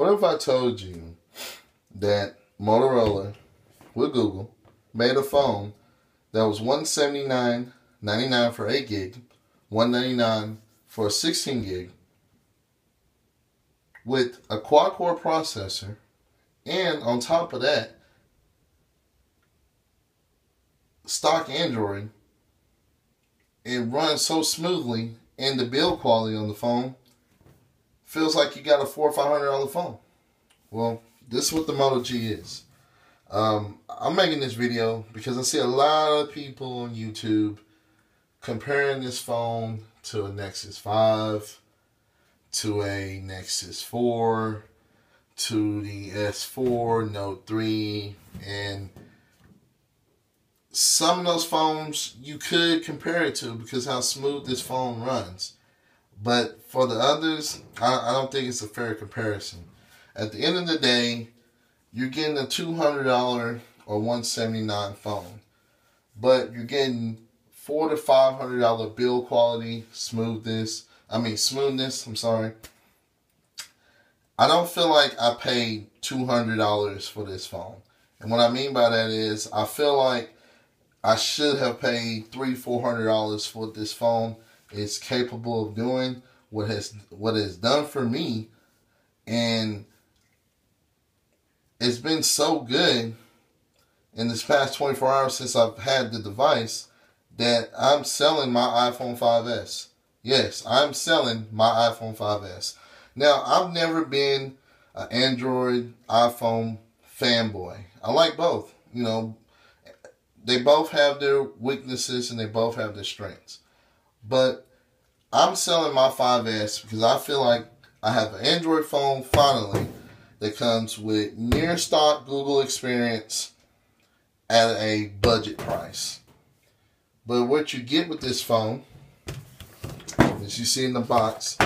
What if I told you that Motorola with Google made a phone that was $179.99 for 8 gig, $199 for 16 gig, with a quad-core processor, and on top of that, stock Android. It runs so smoothly, and the build quality on the phone feels like you got a $400 or $500 phone. Well, this is what the Moto G is. I'm making this video because I see a lot of people on YouTube comparing this phone to a Nexus 5, to a Nexus 4, to the S4, Note 3, and some of those phones you could compare it to because how smooth this phone runs. But for the others, I don't think it's a fair comparison. At the end of the day, you're getting a $200 or $179 phone, but you're getting $400 to $500 build quality, smoothness. I'm sorry. I don't feel like I paid $200 for this phone, and what I mean by that is I feel like I should have paid $300 to $400 for this phone. It's capable of doing what it's done for me, and it's been so good in this past 24 hours since I've had the device that I'm selling my iPhone 5S. Yes, I'm selling my iPhone 5S. Now, I've never been an Android, iPhone fanboy. I like both. You know, they both have their weaknesses and they both have their strengths. But I'm selling my 5S because I feel like I have an Android phone finally that comes with near stock Google experience at a budget price. But what you get with this phone, as you see in the box,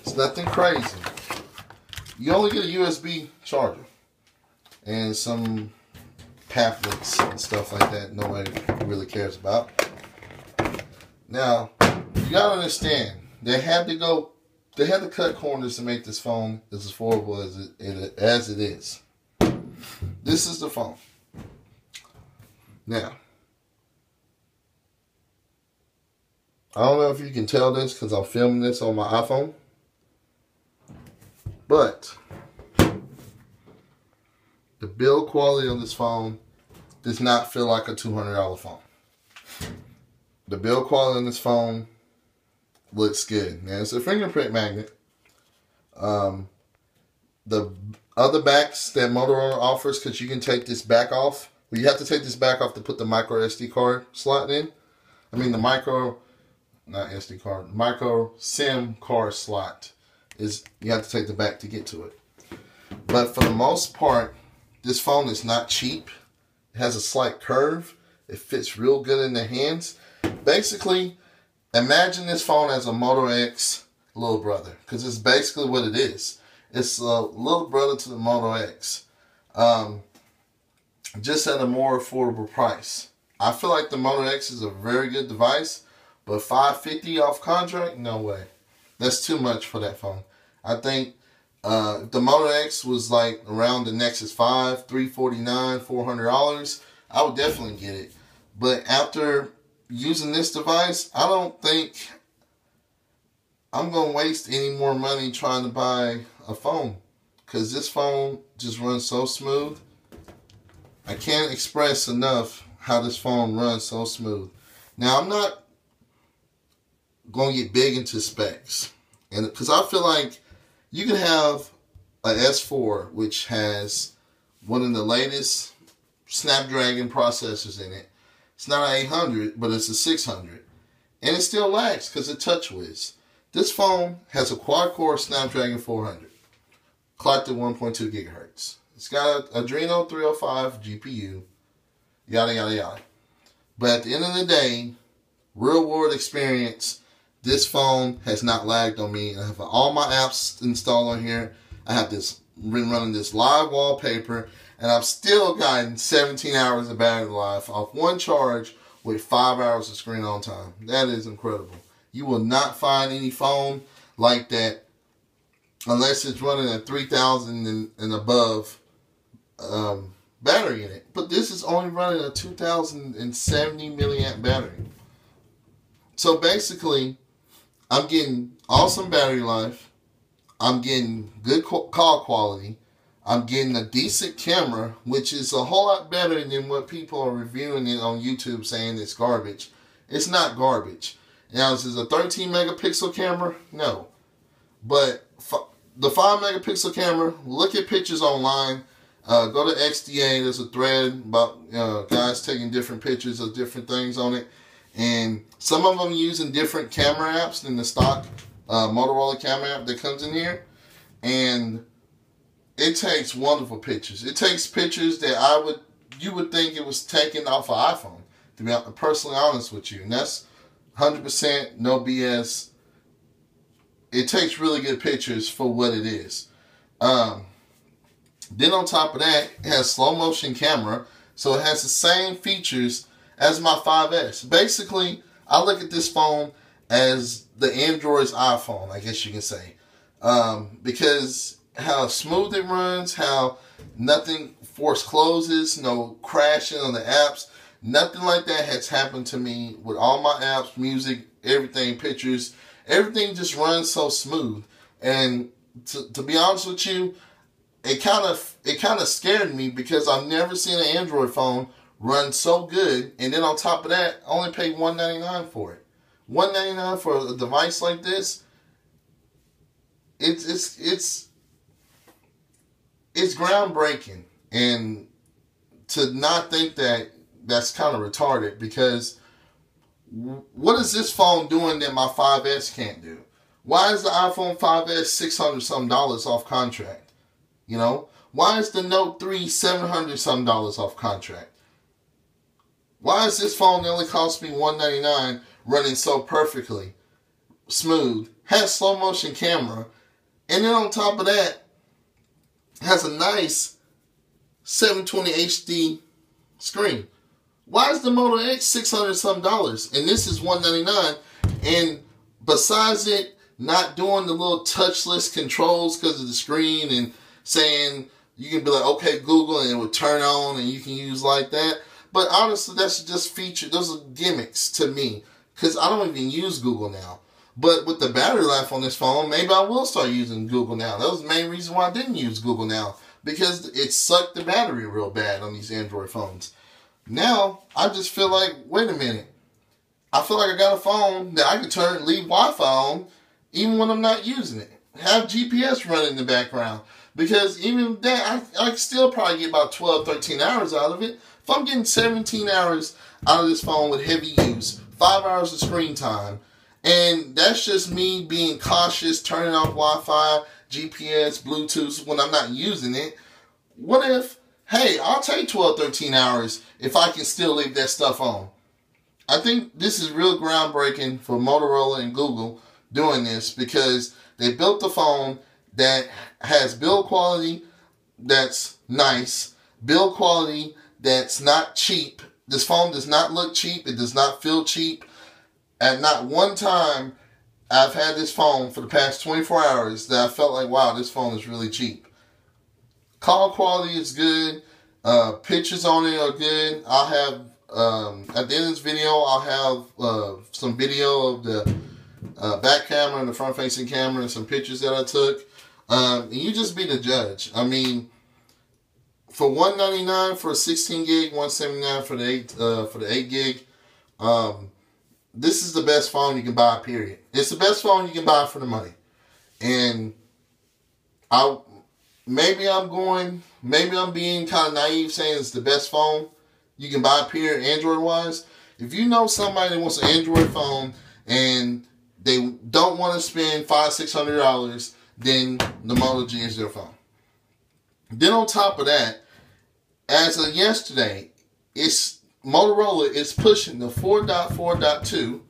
it's nothing crazy. You only get a USB charger and some pamphlets and stuff like that nobody really cares about. Now, you gotta understand, they had to cut corners to make this phone as affordable as it is. This is the phone. Now, I don't know if you can tell this because I'm filming this on my iPhone, but the build quality on this phone does not feel like a $200 phone. The build quality on this phone looks good. Now, it's a fingerprint magnet. The other backs that Motorola offers, because you can take this back off. Well, you have to take this back off to put the micro SD card slot in. I mean, the micro SIM card slot is, you have to take the back to get to it. But for the most part, this phone is not cheap. It has a slight curve. It fits real good in the hands. Basically, imagine this phone as a Moto X little brother, because it's basically what it is. It's a little brother to the Moto X, just at a more affordable price. I feel like the Moto X is a very good device, but $550 off contract, no way. That's too much for that phone. I think if the Moto X was like around the Nexus 5, $349, $400, I would definitely get it. But after using this device, I don't think I'm going to waste any more money trying to buy a phone, because this phone just runs so smooth. I can't express enough how this phone runs so smooth. Now, I'm not going to get big into specs, and because I feel like you can have a S4 which has one of the latest Snapdragon processors in it. It's not an 800, but it's a 600. And it still lags because it TouchWiz. This phone has a quad-core Snapdragon 400, clocked at 1.2 gigahertz. It's got an Adreno 305 GPU, yada, yada, yada. But at the end of the day, real-world experience, this phone has not lagged on me. I have all my apps installed on here. I have been running this live wallpaper, and I've still gotten 17 hours of battery life off one charge with 5 hours of screen on time. That is incredible. You will not find any phone like that unless it's running a 3,000 and above battery in it. But this is only running a 2,070 milliamp battery. So basically, I'm getting awesome battery life. I'm getting good call quality. I'm getting a decent camera, which is a whole lot better than what people are reviewing it on YouTube saying it's garbage. It's not garbage. Now, is this a 13 megapixel camera? No. But the 5 megapixel camera, look at pictures online. Go to XDA. There's a thread about guys taking different pictures of different things on it. And some of them using different camera apps than the stock Motorola camera app that comes in here. And it takes wonderful pictures. It takes pictures that you would think it was taken off an iPhone, to be personally honest with you. And that's 100% no BS. It takes really good pictures for what it is. Then on top of that, it has slow motion camera. So it has the same features as my 5S. Basically, I look at this phone as the Android's iPhone, I guess you can say. Because how smooth it runs, how nothing force closes, no crashing on the apps. Nothing like that has happened to me with all my apps, music, everything, pictures. Everything just runs so smooth. And to be honest with you, it kind of scared me because I've never seen an Android phone run so good. And then on top of that, I only paid $199 for it. $199 for a device like this. It's groundbreaking. And to not think that's kind of retarded, because what is this phone doing that my 5S can't do? Why is the iPhone 5S $600-something off contract? You know, why is the Note 3 $700-something off contract? Why is this phone that only cost me $199 running so perfectly smooth, has slow motion camera, and then on top of that has a nice 720 HD screen? Why is the Moto X $600-something and this is $199? And besides it not doing the little touchless controls because of the screen and saying you can be like, okay, Google, and it would turn on and you can use like that. But honestly, that's just feature. Those are gimmicks to me because I don't even use Google now. But with the battery life on this phone, maybe I will start using Google now. That was the main reason why I didn't use Google now, because it sucked the battery real bad on these Android phones. Now, I just feel like, wait a minute. I feel like I got a phone that I can leave Wi-Fi on even when I'm not using it. Have GPS running in the background. Because even that, I can still probably get about 12, 13 hours out of it. If I'm getting 17 hours out of this phone with heavy use, 5 hours of screen time, and that's just me being cautious, turning off Wi-Fi, GPS, Bluetooth when I'm not using it. What if, hey, I'll take 12, 13 hours if I can still leave that stuff on? I think this is real groundbreaking for Motorola and Google doing this, because they built the phone that has build quality that's nice, build quality that's not cheap. This phone does not look cheap. It does not feel cheap. At not one time I've had this phone for the past 24 hours that I felt like, wow, this phone is really cheap. Call quality is good. Pictures on it are good. I'll have, at the end of this video, I'll have some video of the back camera and the front-facing camera and some pictures that I took. And you just be the judge. I mean, for $199 for a 16 gig, $179 for the 8 gig, this is the best phone you can buy, period. It's the best phone you can buy for the money. And maybe I'm being kind of naive saying it's the best phone you can buy, period, Android-wise. If you know somebody that wants an Android phone and they don't want to spend $500, $600, then the Moto G is their phone. Then on top of that, as of yesterday, Motorola is pushing the 4.4.2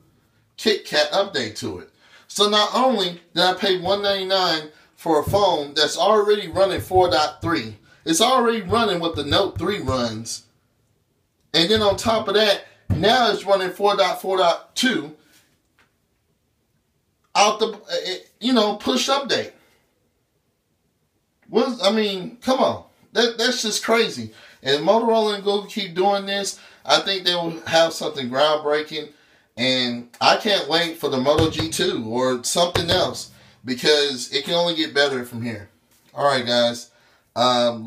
KitKat update to it. So not only did I pay $199 for a phone that's already running 4.3, it's already running what the Note 3 runs. And then on top of that, now it's running 4.4.2 out the, push update. I mean, come on. That's just crazy. And Motorola and Google keep doing this. I think they will have something groundbreaking. And I can't wait for the Moto G2 or something else, because it can only get better from here. Alright guys,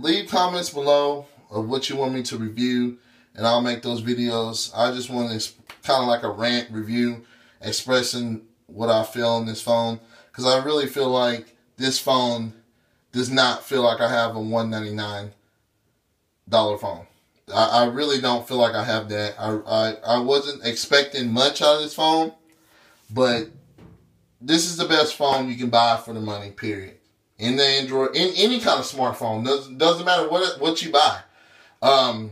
leave comments below of what you want me to review, and I'll make those videos. I just want to kind of like a rant review, expressing what I feel on this phone, because I really feel like this phone does not feel like I have a $199 phone. I really don't feel like I have that. I wasn't expecting much out of this phone, but this is the best phone you can buy for the money, period. In the Android, in any kind of smartphone, doesn't matter what you buy. The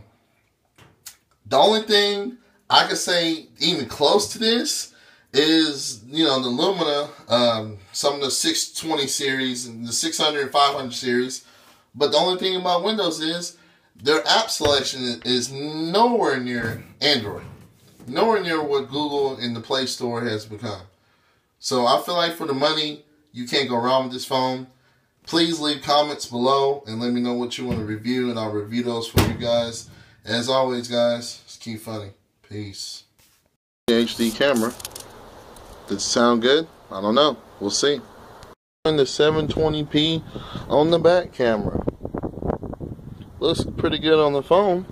only thing I could say even close to this is, you know, the Lumina, some of the 620 series and the 600 and 500 series. But the only thing about Windows is their app selection is nowhere near Android. Nowhere near what Google and the Play Store has become. So I feel like for the money, you can't go wrong with this phone. Please leave comments below and let me know what you want to review, and I'll review those for you guys. As always, guys, just keep funny. Peace. HD camera. Does it sound good? I don't know. We'll see. And the 720p on the back camera. Looks pretty good on the phone.